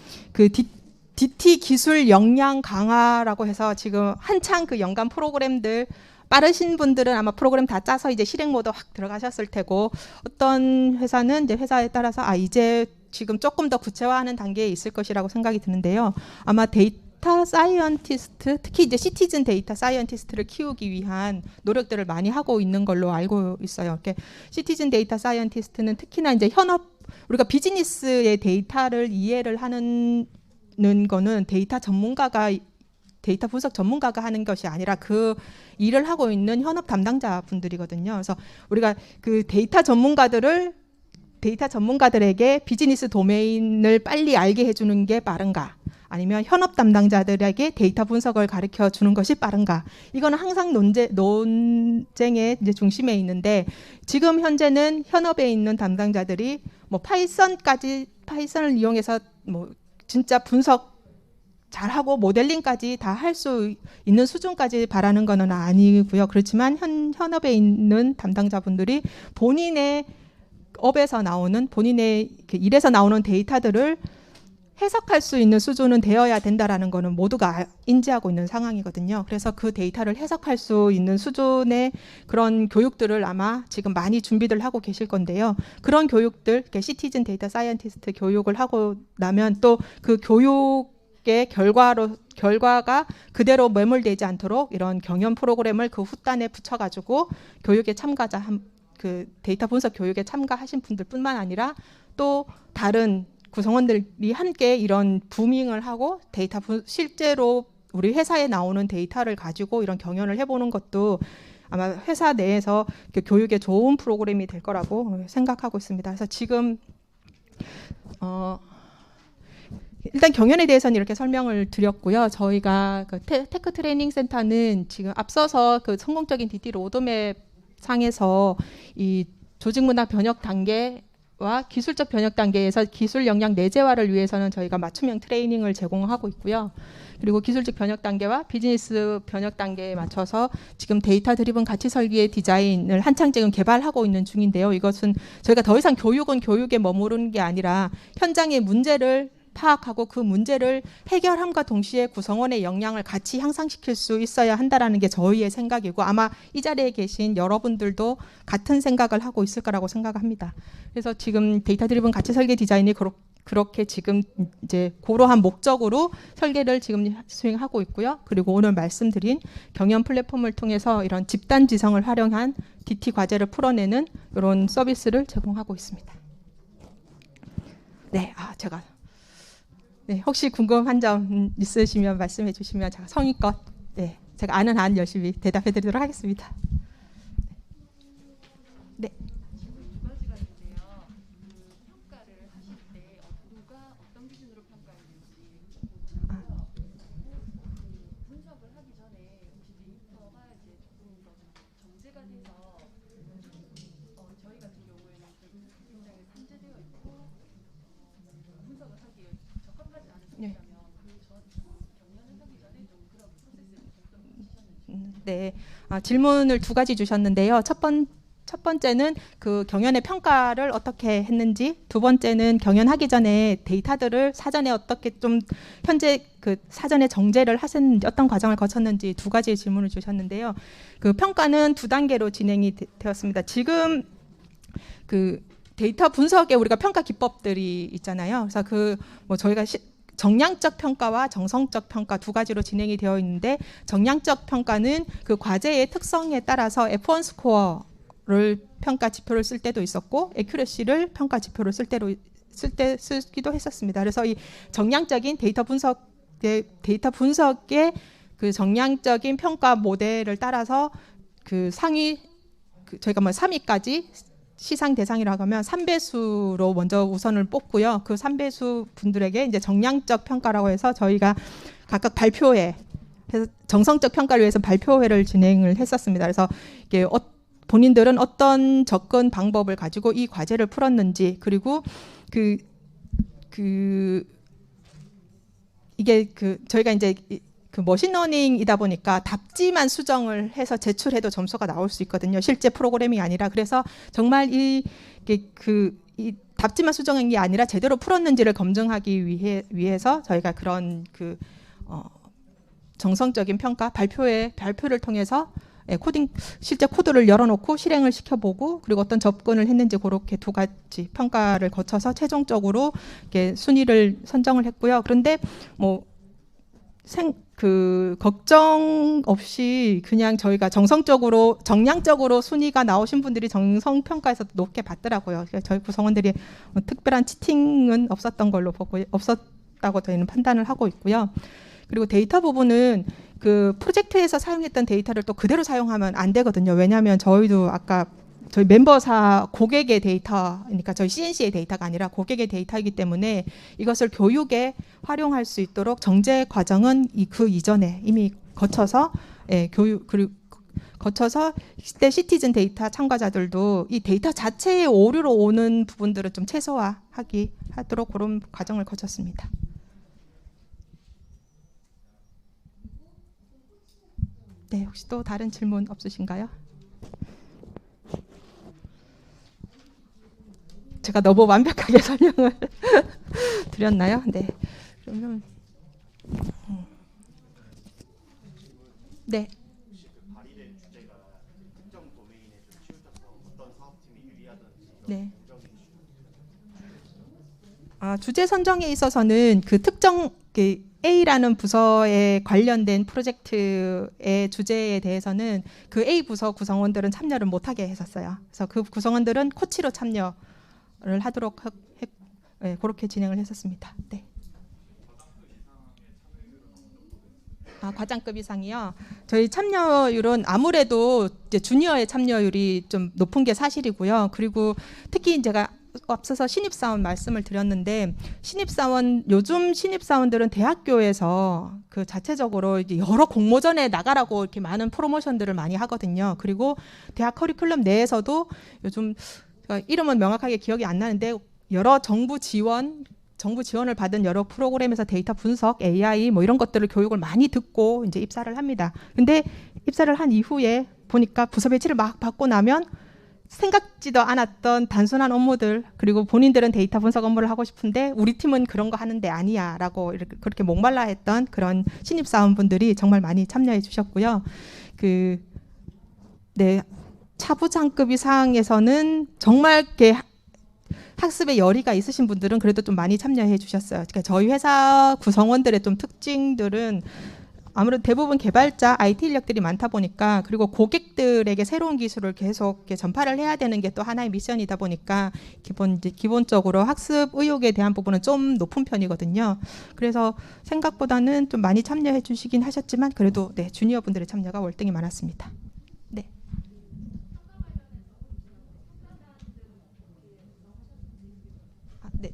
DT 기술 역량 강화라고 해서 지금 한창 연간 프로그램들 빠르신 분들은 아마 프로그램 다 짜서 이제 실행 모드 확 들어가셨을 테고 어떤 회사는 이제 회사에 따라서 이제 지금 조금 더 구체화하는 단계에 있을 것이라고 생각이 드는데요. 아마 데이터 사이언티스트, 특히 이제 시티즌 데이터 사이언티스트를 키우기 위한 노력들을 많이 하고 있는 걸로 알고 있어요. 이렇게 시티즌 데이터 사이언티스트는 특히나 이제 현업, 우리가 비즈니스의 데이터를 이해를 하는 거는 데이터 분석 전문가가 하는 것이 아니라 그 일을 하고 있는 현업 담당자 분들이거든요. 그래서 우리가 그 데이터 전문가들에게 비즈니스 도메인을 빨리 알게 해주는 게 빠른가? 아니면 현업 담당자들에게 데이터 분석을 가르쳐 주는 것이 빠른가? 이거는 항상 논쟁의 이제 중심에 있는데, 지금 현재는 현업에 있는 담당자들이 뭐 파이썬을 이용해서 뭐 진짜 분석 잘하고 모델링까지 다 할 수 있는 수준까지 바라는 것은 아니고요. 그렇지만 현업에 있는 담당자분들이 본인의 업에서 나오는, 본인의 일에서 나오는 데이터들을 해석할 수 있는 수준은 되어야 된다라는 것은 모두가 인지하고 있는 상황이거든요. 그래서 그 데이터를 해석할 수 있는 수준의 그런 교육들을 아마 지금 많이 준비들 하고 계실 건데요. 그런 교육들, 시티즌 데이터 사이언티스트 교육을 하고 나면 또 그 교육의 결과가 그대로 매몰되지 않도록 이런 경연 프로그램을 그 후단에 붙여가지고 교육에 그 데이터 분석 교육에 참가하신 분들뿐만 아니라 또 다른 구성원들이 함께 이런 부밍을 하고 실제로 우리 회사에 나오는 데이터를 가지고 이런 경연을 해보는 것도 아마 회사 내에서 교육에 좋은 프로그램이 될 거라고 생각하고 있습니다. 그래서 지금 일단 경연에 대해서는 이렇게 설명을 드렸고요. 저희가 그 테크 트레이닝 센터는 지금 앞서서 그 성공적인 DT 로드맵 상에서 이 조직 문화 변혁 단계와 기술적 변혁 단계에서 기술 역량 내재화를 위해서는 저희가 맞춤형 트레이닝을 제공하고 있고요. 그리고 기술적 변혁 단계와 비즈니스 변혁 단계에 맞춰서 지금 데이터 드리븐 가치 설계의 디자인을 한창 지금 개발하고 있는 중인데요. 이것은 저희가 더 이상 교육에 머무르는 게 아니라 현장의 문제를 파악하고 그 문제를 해결함과 동시에 구성원의 역량을 같이 향상시킬 수 있어야 한다라는 게 저희의 생각이고, 아마 이 자리에 계신 여러분들도 같은 생각을 하고 있을 거라고 생각합니다. 그래서 지금 데이터 드리븐 가치 설계 디자인이 그렇게 지금 이제 그러한 목적으로 설계를 지금 수행하고 있고요. 그리고 오늘 말씀드린 경연 플랫폼을 통해서 이런 집단 지성을 활용한 DT 과제를 풀어내는 이런 서비스를 제공하고 있습니다. 네, 네, 혹시 궁금한 점 있으시면 말씀해 주시면 제가 성의껏 제가 아는 한 열심히 대답해 드리도록 하겠습니다. 네. 질문 두 가지가 있는데요. 평가를 하실 때 누가 어떤 기준으로 평가했는지 궁금하고요. 분석을 하기 전에 혹시 데이터가 이제 조금 더 정제가 돼서 저희 같은 경우에는 굉장히 산재되어 있고 분석을 하기에 적합하지 않은 상태라면 경연을 하기 전에 좀 그런 프로세스를 어떤 거치셨는지. 네, 질문을 두 가지 주셨는데요. 첫 번째는 그 경연의 평가를 어떻게 했는지, 두 번째는 경연하기 전에 데이터들을 사전에 어떻게 좀 현재 그 사전에 정제를 하셨는지, 어떤 과정을 거쳤는지 두 가지의 질문을 주셨는데요. 그 평가는 두 단계로 진행이 되었습니다. 지금 그 데이터 분석에 우리가 평가 기법들이 있잖아요. 그래서 저희가 정량적 평가와 정성적 평가 두 가지로 진행이 되어 있는데, 정량적 평가는 그 과제의 특성에 따라서 F1 스코어를 평가 지표를 쓸 때도 있었고, 애큐러시를 평가 지표를 쓰기도 했었습니다. 그래서 이 정량적인 데이터 분석의 그 정량적인 평가 모델을 따라서 그 저희가 3위까지 시상 대상이라고 하면 3배수로 먼저 우선을 뽑고요. 그 3배수 분들에게 이제 정량적 평가라고 해서 저희가 각각 발표회, 정성적 평가를 위해서 발표회를 진행을 했었습니다. 그래서 이게 본인들은 어떤 접근 방법을 가지고 이 과제를 풀었는지, 그리고 저희가 이제 그 머신러닝이다 보니까 답지만 수정을 해서 제출해도 점수가 나올 수 있거든요. 실제 프로그래밍이 아니라. 그래서 정말 이 답지만 수정한 게 아니라 제대로 풀었는지를 검증하기 위해서 저희가 그런 정성적인 평가 발표를 통해서 코딩 실제 코드를 열어놓고 실행을 시켜보고 그리고 어떤 접근을 했는지 그렇게 두 가지 평가를 거쳐서 최종적으로 이렇게 순위를 선정을 했고요. 그런데 뭐 걱정 없이 그냥 저희가 정량적으로 순위가 나오신 분들이 정성 평가에서 높게 받더라고요. 그래서 저희 구성원들이 뭐 특별한 치팅은 없었던 걸로 보고 없었다고 저희는 판단을 하고 있고요. 그리고 데이터 부분은 그 프로젝트에서 사용했던 데이터를 또 그대로 사용하면 안 되거든요. 왜냐하면 저희도 아까 저희 멤버사 고객의 데이터, 그러니까 저희 CNC의 데이터가 아니라 고객의 데이터이기 때문에 이것을 교육에 활용할 수 있도록 정제 과정은 그 이전에 이미 거쳐서 거쳐서 시대 시티즌 데이터 참가자들도 이 데이터 자체의 오류로 오는 부분들을 좀 최소화하도록 그런 과정을 거쳤습니다. 네, 혹시 또 다른 질문 없으신가요? 제가 너무 완벽하게 설명을 드렸나요? 네. 그러면 네. 네. 주제 선정에 있어서는 그 특정 A라는 부서에 관련된 프로젝트의 주제에 대해서는 그 A 부서 구성원들은 참여를 못하게 했었어요. 그래서 그 구성원들은 코치로 참여를 하도록 네, 그렇게 진행을 했었습니다. 네. 과장급 이상이요. 저희 참여율은 아무래도 이제 주니어의 참여율이 좀 높은 게 사실이고요. 그리고 특히 제가 앞서서 신입사원 말씀을 드렸는데 요즘 신입사원들은 대학교에서 그 자체적으로 이제 여러 공모전에 나가라고 이렇게 많은 프로모션들을 많이 하거든요. 그리고 대학 커리큘럼 내에서도 요즘 이름은 명확하게 기억이 안 나는데 여러 정부 지원을 받은 여러 프로그램에서 데이터 분석, AI 뭐 이런 것들을 교육을 많이 듣고 이제 입사를 합니다. 근데 입사를 한 이후에 보니까 부서 배치를 막 받고 나면 생각지도 않았던 단순한 업무들 그리고 본인들은 데이터 분석 업무를 하고 싶은데 우리 팀은 그런 거 하는데 아니야 라고 그렇게 목말라 했던 그런 신입사원분들이 정말 많이 참여해 주셨고요. 네, 차부장급 이상에서는 정말 이렇게 학습에 열의가 있으신 분들은 그래도 좀 많이 참여해 주셨어요. 그러니까 저희 회사 구성원들의 좀 특징들은 아무래도 대부분 개발자 IT 인력들이 많다 보니까 그리고 고객들에게 새로운 기술을 계속 전파를 해야 되는 게 또 하나의 미션이다 보니까 기본적으로 학습 의욕에 대한 부분은 좀 높은 편이거든요. 그래서 생각보다는 좀 많이 참여해 주시긴 하셨지만 그래도 네, 주니어 분들의 참여가 월등히 많았습니다. 네. 네.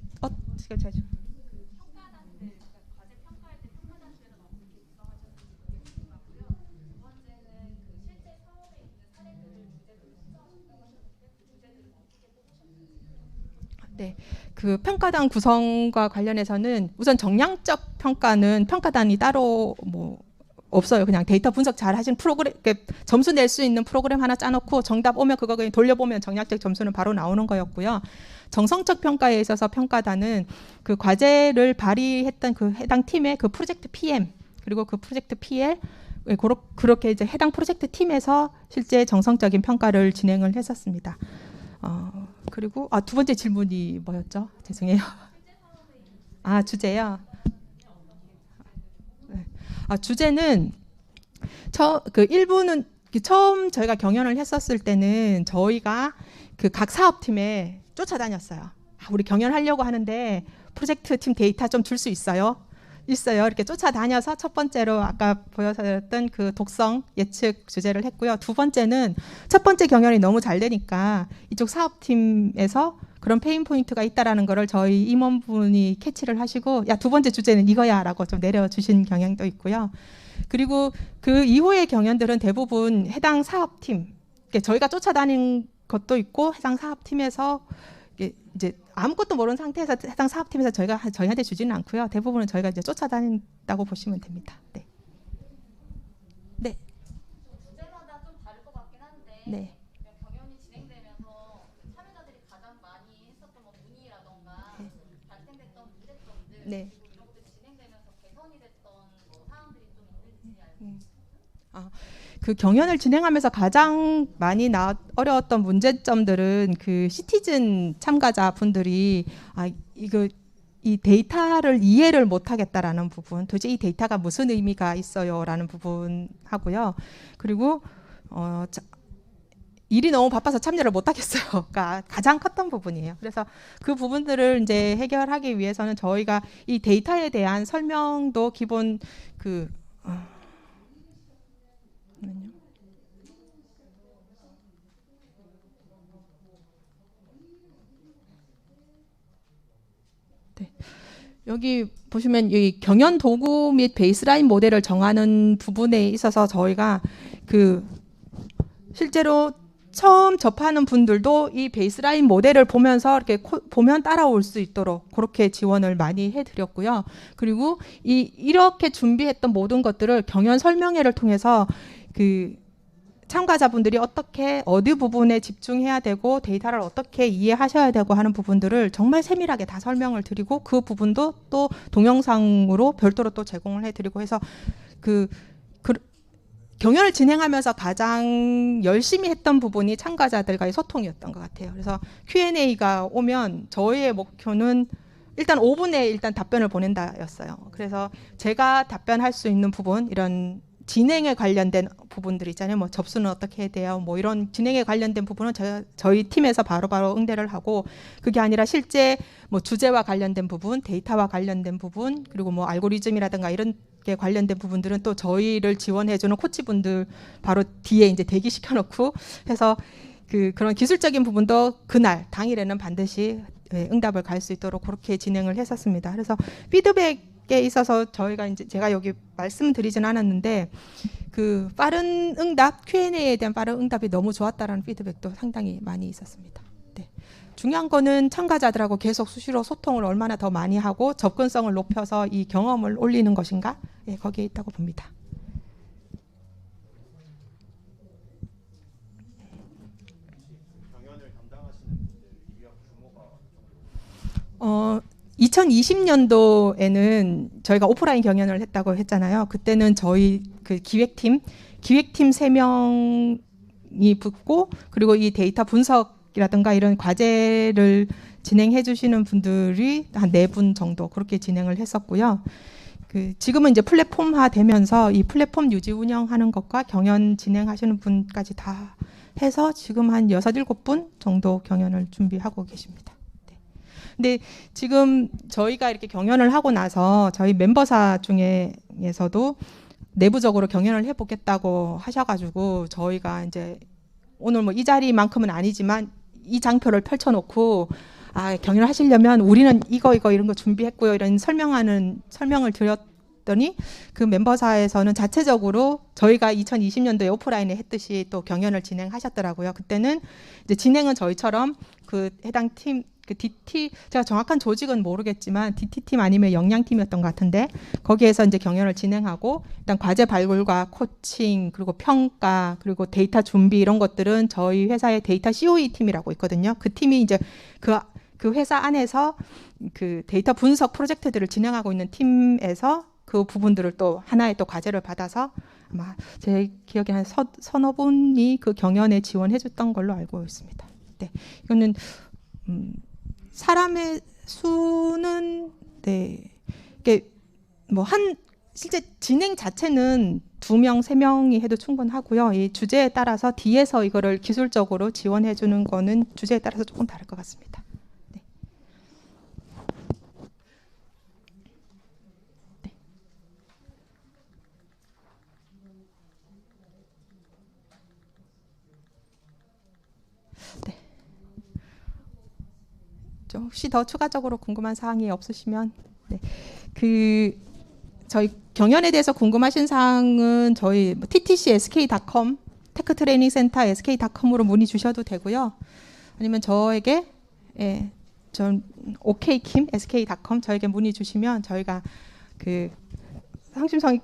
제가 네, 그 평가단 구성과 관련해서는 우선 정량적 평가는 평가단이 따로 뭐 없어요. 그냥 데이터 분석 잘 하신 프로그램, 점수 낼 수 있는 프로그램 하나 짜놓고 정답 오면 그거 그냥 돌려보면 정량적 점수는 바로 나오는 거였고요. 정성적 평가에 있어서 평가단은 그 과제를 발의했던 그 해당 팀의 그 프로젝트 PM 그리고 그 프로젝트 PL 그렇게 이제 해당 프로젝트 팀에서 실제 정성적인 평가를 진행을 했었습니다. 그리고 두 번째 질문이 뭐였죠? 죄송해요. 주제요. 네. 주제는 일부는 처음 저희가 경연을 했었을 때는 저희가 그 각 사업팀에 쫓아다녔어요. 우리 경연하려고 하는데 프로젝트 팀 데이터 좀 줄 수 있어요? 있어요. 이렇게 쫓아다녀서 첫 번째로 아까 보여드렸던 그 독성 예측 주제를 했고요. 두 번째는 첫 번째 경연이 너무 잘 되니까 이쪽 사업팀에서 그런 페인 포인트가 있다라는 거를 저희 임원분이 캐치를 하시고 야, 두 번째 주제는 이거야라고 좀 내려주신 경향도 있고요. 그리고 그 이후의 경연들은 대부분 해당 사업팀, 저희가 쫓아다닌 것도 있고 해당 사업팀에서 이제 아무것도 모르는 상태에서 해당 사업팀에서 저희한테 주지는 않고요. 대부분은 저희가 이제 쫓아다닌다고 보시면 됩니다. 네. 네. 주제마다 좀 다를 것 같긴 한데 네. 경연이 진행되면서 참여자들이 가장 많이 했었던 뭐 문의라던가 발생됐던 문제점들 네. 그리고 이런 것들 진행되면서 개선이 됐던 뭐 사항들이 좀 있는지 알고 그 경연을 진행하면서 가장 많이 어려웠던 문제점들은 그 시티즌 참가자분들이 이 데이터를 이해를 못하겠다라는 부분, 도대체 이 데이터가 무슨 의미가 있어요라는 부분 하고요. 그리고 일이 너무 바빠서 참여를 못하겠어요가 가장 컸던 부분이에요. 그래서 그 부분들을 이제 해결하기 위해서는 저희가 이 데이터에 대한 설명도 기본 여기 보시면 이 경연 도구 및 베이스라인 모델을 정하는 부분에 있어서 저희가 실제로 처음 접하는 분들도 이 베이스라인 모델을 보면서 이렇게 보면 따라올 수 있도록 그렇게 지원을 많이 해드렸고요. 그리고 이렇게 준비했던 모든 것들을 경연 설명회를 통해서 참가자분들이 어디 부분에 집중해야 되고 데이터를 어떻게 이해하셔야 되고 하는 부분들을 정말 세밀하게 다 설명을 드리고 그 부분도 또 동영상으로 별도로 또 제공을 해드리고 해서 경연을 진행하면서 가장 열심히 했던 부분이 참가자들과의 소통이었던 것 같아요. 그래서 Q&A가 오면 저희의 목표는 일단 5분에 일단 답변을 보낸다였어요. 그래서 제가 답변할 수 있는 부분, 이런 진행에 관련된 부분들 있잖아요. 뭐 접수는 어떻게 해야 돼요? 뭐 이런 진행에 관련된 부분은 저희 팀에서 바로바로 응대를 하고, 그게 아니라 실제 뭐 주제와 관련된 부분, 데이터와 관련된 부분, 그리고 뭐 알고리즘이라든가 이런 게 관련된 부분들은 또 저희를 지원해주는 코치분들 바로 뒤에 이제 대기시켜 놓고 해서 그런 기술적인 부분도 그날 당일에는 반드시 응답을 갈 수 있도록 그렇게 진행을 했었습니다. 그래서 피드백에 있어서 저희가 이제 제가 여기 말씀드리진 않았는데 빠른 응답, Q&A에 대한 빠른 응답이 너무 좋았다라는 피드백도 상당히 많이 있었습니다. 네. 중요한 거는 참가자들하고 계속 수시로 소통을 얼마나 더 많이 하고 접근성을 높여서 이 경험을 올리는 것인가? 네, 거기에 있다고 봅니다. 경연을 담당하시는 분들 인력 규모가 2020년도에는 저희가 오프라인 경연을 했다고 했잖아요. 그때는 저희 기획팀 3명이 붙고, 그리고 이 데이터 분석이라든가 이런 과제를 진행해 주시는 분들이 한 4분 정도 그렇게 진행을 했었고요. 지금은 이제 플랫폼화 되면서 이 플랫폼 유지 운영하는 것과 경연 진행하시는 분까지 다 해서 지금 한 6, 7분 정도 경연을 준비하고 계십니다. 근데 지금 저희가 이렇게 경연을 하고 나서 저희 멤버사 중에서도 내부적으로 경연을 해보겠다고 하셔가지고 저희가 이제 오늘 뭐 이 자리만큼은 아니지만 이 장표를 펼쳐놓고 경연을 하시려면 우리는 이거 이런 거 준비했고요, 이런 설명을 드렸더니 그 멤버사에서는 자체적으로 저희가 2020년도에 오프라인에 했듯이 또 경연을 진행하셨더라고요. 그때는 이제 진행은 저희처럼 해당 팀 DT, 제가 정확한 조직은 모르겠지만 DT팀 아니면 영양팀이었던 것 같은데, 거기에서 이제 경연을 진행하고 일단 과제 발굴과 코칭, 그리고 평가, 그리고 데이터 준비 이런 것들은 저희 회사의 데이터 COE 팀이라고 있거든요. 그 팀이 이제 그 회사 안에서 데이터 분석 프로젝트들을 진행하고 있는 팀에서 그 부분들을 또 하나의 또 과제를 받아서 아마 제 기억에 한 서너 분이 그 경연에 지원해 줬던 걸로 알고 있습니다. 네, 이거는 사람의 수는 이게 실제 진행 자체는 2명, 3명이 해도 충분하고요. 이 주제에 따라서 뒤에서 이거를 기술적으로 지원해 주는 거는 주제에 따라서 조금 다를 것 같습니다. 네. 네. 네. 혹시 더 추가적으로 궁금한 사항이 없으시면, 네. 저희 경연에 대해서 궁금하신 사항은 저희 TTC SK.com, 테크트레이닝센터 SK.com으로 문의 주셔도 되고요. 아니면 저에게 전 OK킴 SK.com 저에게 문의 주시면 저희가 성심성의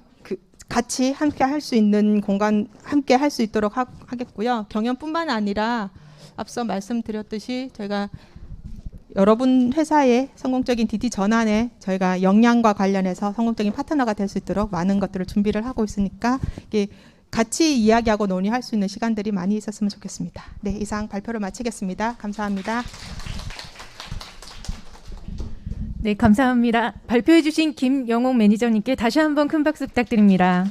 같이 함께 할 수 있는 공간 함께 할 수 있도록 하겠고요. 경연뿐만 아니라 앞서 말씀드렸듯이 저희가 여러분 회사의 성공적인 DT 전환에 저희가 역량과 관련해서 성공적인 파트너가 될 수 있도록 많은 것들을 준비를 하고 있으니까 이게 같이 이야기하고 논의할 수 있는 시간들이 많이 있었으면 좋겠습니다. 네, 이상 발표를 마치겠습니다. 감사합니다. 네, 감사합니다. 발표해 주신 김영옥 매니저님께 다시 한번 큰 박수 부탁드립니다.